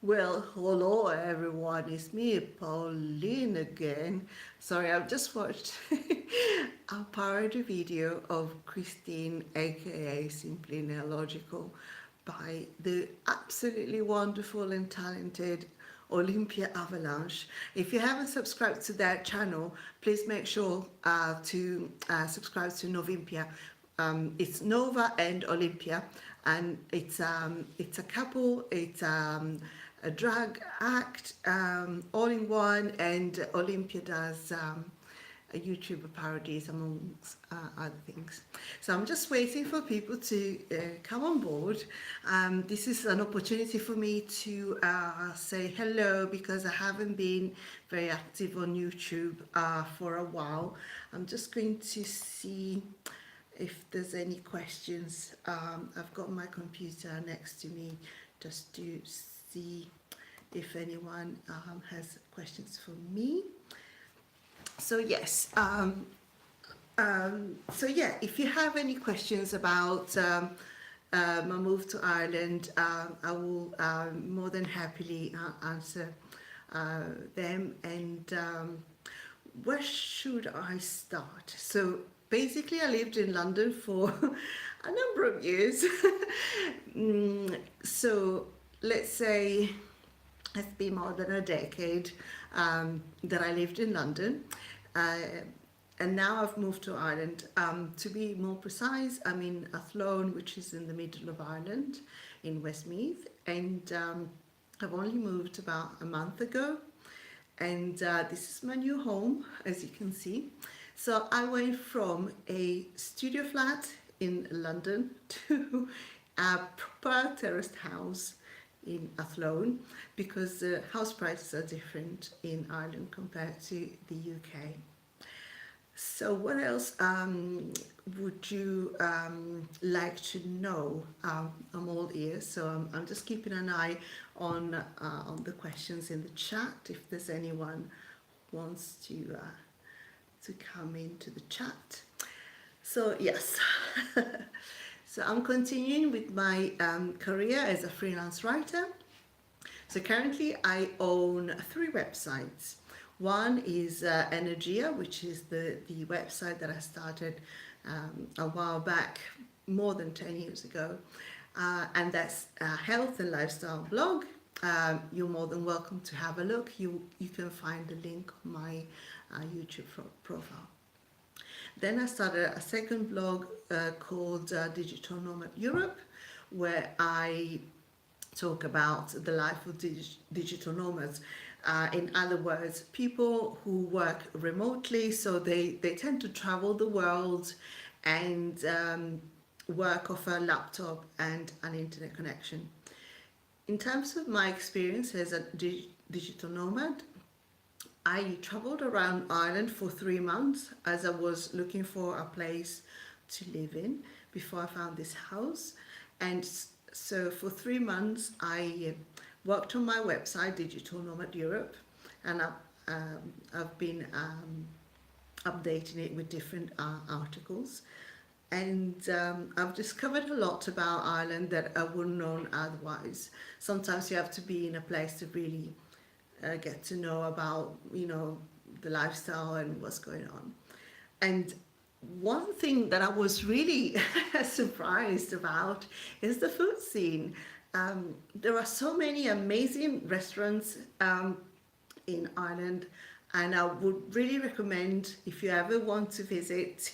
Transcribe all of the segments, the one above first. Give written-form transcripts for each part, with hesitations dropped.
Well, hello everyone, it's me, Pauline again. Sorry, I've just watched a parody video of Christine, aka Simply Neological, by the absolutely wonderful and talented Olympia Avalanche. If you haven't subscribed to that channel, please make sure to subscribe to Novimpia. It's Nova and Olympia, and it's a couple. It's a drag act, all in one, and Olympia does a YouTuber parodies amongst other things. So I'm just waiting for people to come on board. This is an opportunity for me to say hello because I haven't been very active on YouTube for a while. I'm just going to see if there's any questions. I've got my computer next to me just to see if anyone has questions for me. So yes, if you have any questions about my move to Ireland, I will more than happily answer them. And where should I start? So basically, I lived in London for a number of years. So let's say it's been more than a decade that I lived in London. And now I've moved to Ireland. To be more precise, I'm in Athlone, which is in the middle of Ireland, in Westmeath. And I've only moved about a month ago. And this is my new home, as you can see. So I went from a studio flat in London to a proper terraced house in Athlone, because house prices are different in Ireland compared to the UK. So what else would you like to know? I'm all ears, so I'm just keeping an eye on the questions in the chat. If there's anyone who wants to come into the chat. So yes, so I'm continuing with my career as a freelance writer. So currently I own 3 websites. One is Energia, which is the website that I started a while back, more than 10 years ago. And that's a health and lifestyle blog. You're more than welcome to have a look. You can find the link on my YouTube profile. Then I started a second blog called Digital Nomad Europe, where I talk about the life of digital nomads. In other words, people who work remotely, so they tend to travel the world and work off a laptop and an internet connection. In terms of my experience as a digital nomad, I traveled around Ireland for 3 months as I was looking for a place to live in before I found this house. And so for 3 months, I worked on my website, Digital Nomad Europe, and I've been updating it with different articles. And I've discovered a lot about Ireland that I wouldn't know otherwise. Sometimes you have to be in a place to really get to know about, the lifestyle and what's going on. And one thing that I was really surprised about is the food scene. There are so many amazing restaurants in Ireland, and I would really recommend, if you ever want to visit,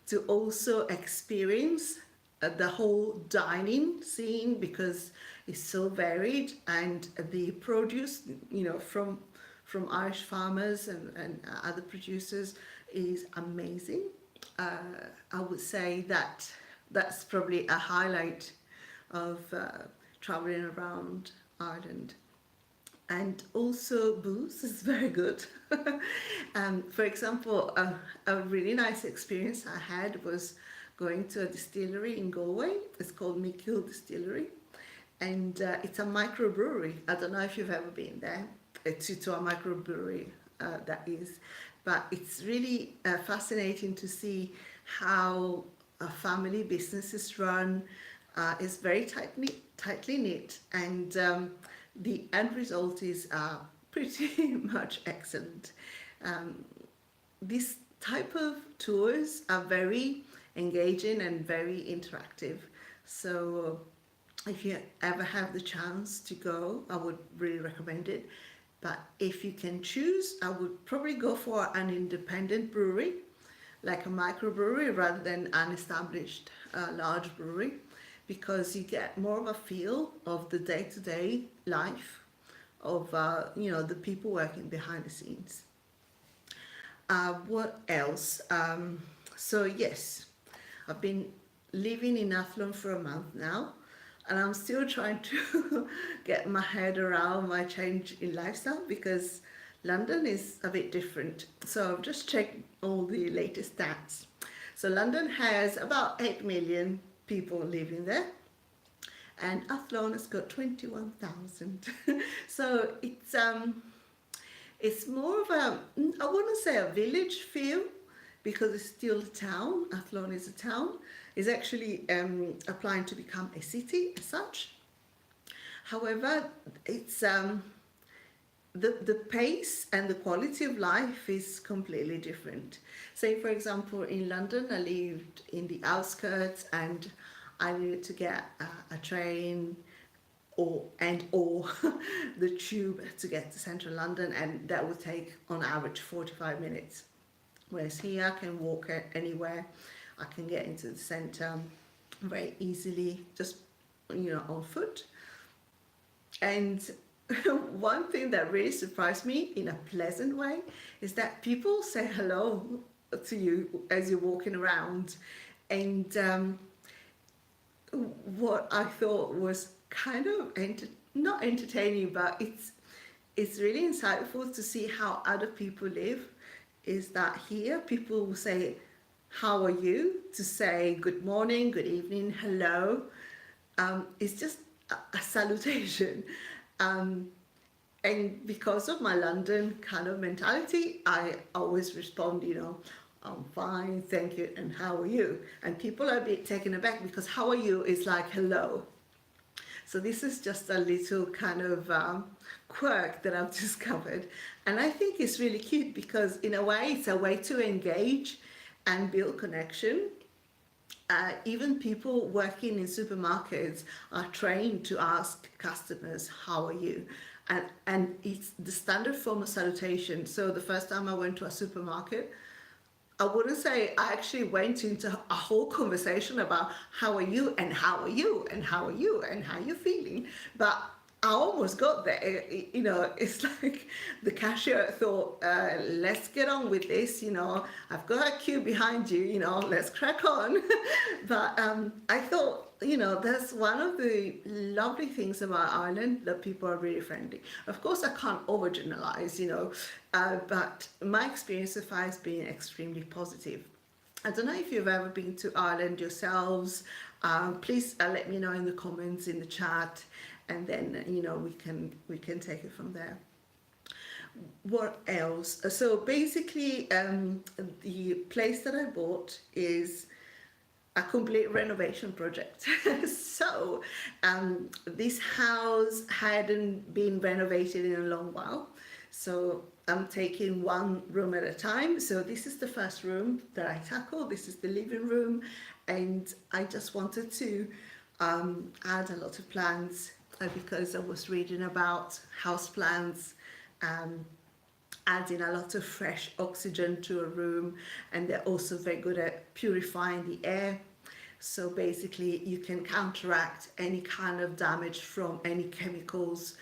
to also experience the whole dining scene, because it's so varied, and the produce, from Irish farmers and other producers is amazing. I would say that that's probably a highlight of traveling around Ireland. And also booze is very good. For example, a really nice experience I had was going to a distillery in Galway. It's called Mickle Distillery, and it's a microbrewery. I don't know if you've ever been there to a microbrewery, that is, but it's really fascinating to see how a family business is run, It's very tightly knit, and the end result is pretty much excellent. Um, this type of tours are very engaging and very interactive. So if you ever have the chance to go, I would really recommend it. But if you can choose, I would probably go for an independent brewery, like a microbrewery, rather than an established large brewery, because you get more of a feel of the day-to-day life of the people working behind the scenes. What else? So yes, I've been living in Athlone for a month now, and I'm still trying to get my head around my change in lifestyle, because London is a bit different. So I've just checked all the latest stats. So London has about 8 million people living there, and Athlone has got 21,000. So it's more of a, I wouldn't say a village feel, because it's still a town. Athlone is a town. It's actually applying to become a city as such. However, it's the pace and the quality of life is completely different. Say, for example, in London, I lived in the outskirts, and I needed to get a train or the tube to get to central London, and that would take on average 45 minutes. Whereas here I can walk anywhere, I can get into the centre very easily, just on foot. And one thing that really surprised me in a pleasant way is that people say hello to you as you're walking around. And what I thought was kind of not entertaining, but it's really insightful to see how other people live, is that here people will say, how are you? To say good morning, good evening, hello. It's just a salutation. And because of my London kind of mentality, I always respond, I'm fine, thank you, and how are you? And people are a bit taken aback, because how are you is like hello. So this is just a little kind of quirk that I've discovered. And I think it's really cute, because in a way, it's a way to engage and build connection. Even people working in supermarkets are trained to ask customers, how are you? And it's the standard form of salutation. So the first time I went to a supermarket, I wouldn't say I actually went into a whole conversation about how are you and how are you and how are you and how you feeling, but I almost got there. It's like the cashier thought, let's get on with this, I've got a queue behind you, let's crack on. But I thought, that's one of the lovely things about Ireland, that people are really friendly. Of course, I can't overgeneralize, but my experience so far has been extremely positive. I don't know if you've ever been to Ireland yourselves. Please let me know in the comments, in the chat, and then we can take it from there. What else? So basically, the place that I bought is a complete renovation project. So this house hadn't been renovated in a long while, so I'm taking one room at a time. So this is the first room that I tackled. This is the living room, and I just wanted to add a lot of plants, because I was reading about house plants adding a lot of fresh oxygen to a room, and they're also very good at purifying the air. So basically you can counteract any kind of damage from any chemicals,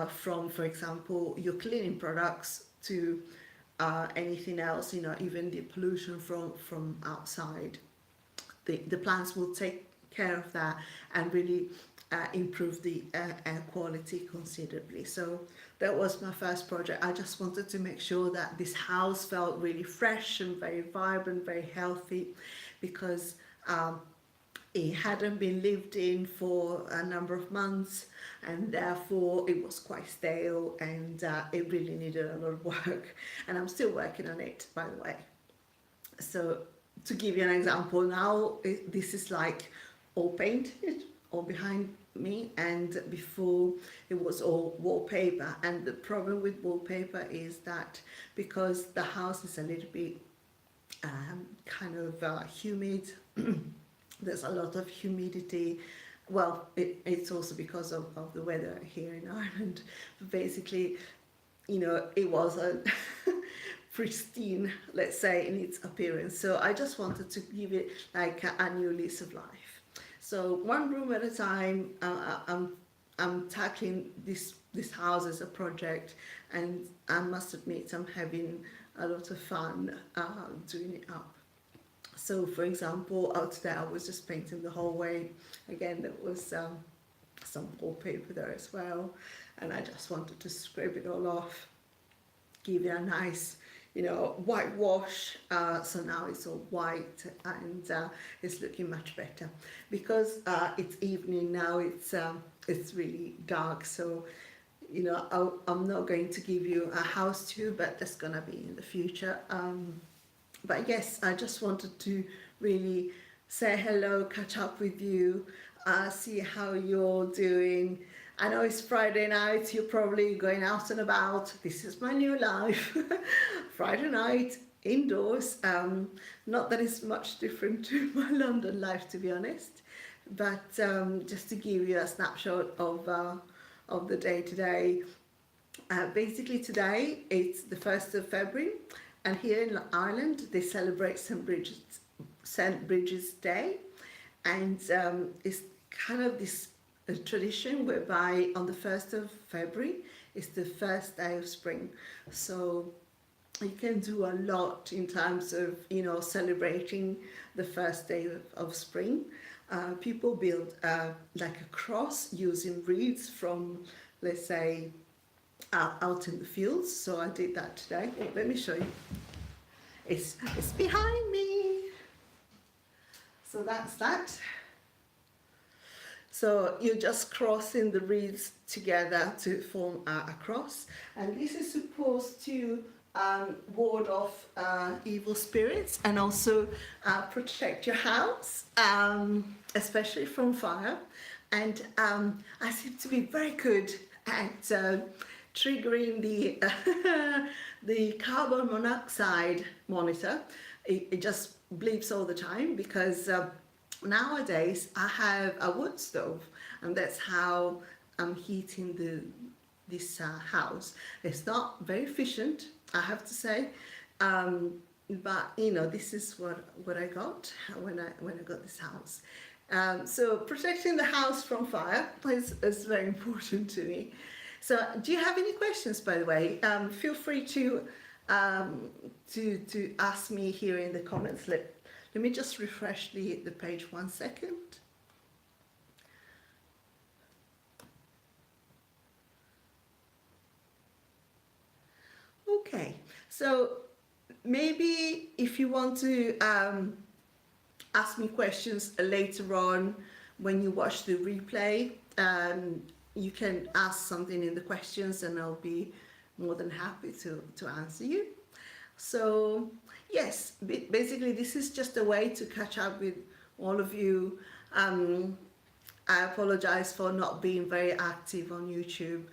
from, for example, your cleaning products to anything else, even the pollution from outside. The plants will take care of that and really improve the air quality considerably. So that was my first project. I just wanted to make sure that this house felt really fresh and very vibrant, very healthy, because it hadn't been lived in for a number of months, and therefore it was quite stale, and it really needed a lot of work. And I'm still working on it, by the way. So to give you an example, now this is like all painted, all behind me, and before it was all wallpaper. And the problem with wallpaper is that because the house is a little bit kind of humid, there's a lot of humidity. Well, it's also because of the weather here in Ireland. Basically, it wasn't pristine, let's say, in its appearance. So I just wanted to give it like a new lease of life. So one room at a time, I'm tackling this house as a project, and I must admit I'm having a lot of fun doing it up. So, for example, out there I was just painting the hallway. Again, there was some wallpaper there as well, and I just wanted to scrape it all off, give it a nice, whitewash. So now it's all white, and it's looking much better. Because it's evening now, it's really dark. So, I'm not going to give you a house tour, but that's gonna be in the future. But yes, I just wanted to really say hello, catch up with you, see how you're doing. I know it's Friday night, you're probably going out and about. This is my new life. Friday night, indoors. Not that it's much different to my London life, to be honest. But just to give you a snapshot of the day today. Basically today, it's the 1st of February. And here in Ireland, they celebrate St. Bridget's Day. And it's kind of this tradition whereby on the 1st of February is the first day of spring. So you can do a lot in terms of, celebrating the first day of spring. People build like a cross using reeds from, let's say, out in the fields. So I did that today. Oh, let me show you. It's behind me. So that's that. So you're just crossing the reeds together to form a cross, and this is supposed to ward off evil spirits and also protect your house, especially from fire. And I seem to be very good at triggering the carbon monoxide monitor. It just bleeps all the time because nowadays I have a wood stove, and that's how I'm heating this house. It's not very efficient, I have to say, but this is what I got when I got this house. So protecting the house from fire is very important to me. So do you have any questions, by the way? Feel free to ask me here in the comments. Let me just refresh the page 1 second. Okay, so maybe if you want to ask me questions later on when you watch the replay, you can ask something in the questions and I'll be more than happy to answer you. So yes, basically this is just a way to catch up with all of you. I apologize for not being very active on YouTube.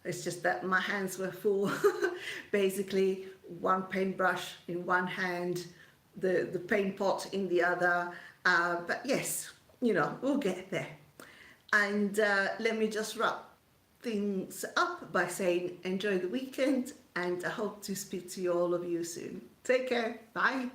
It's just that my hands were full. Basically one paintbrush in one hand, the paint pot in the other. But yes, we'll get there. And let me just wrap things up by saying enjoy the weekend, and I hope to speak to all of you soon. Take care. Bye.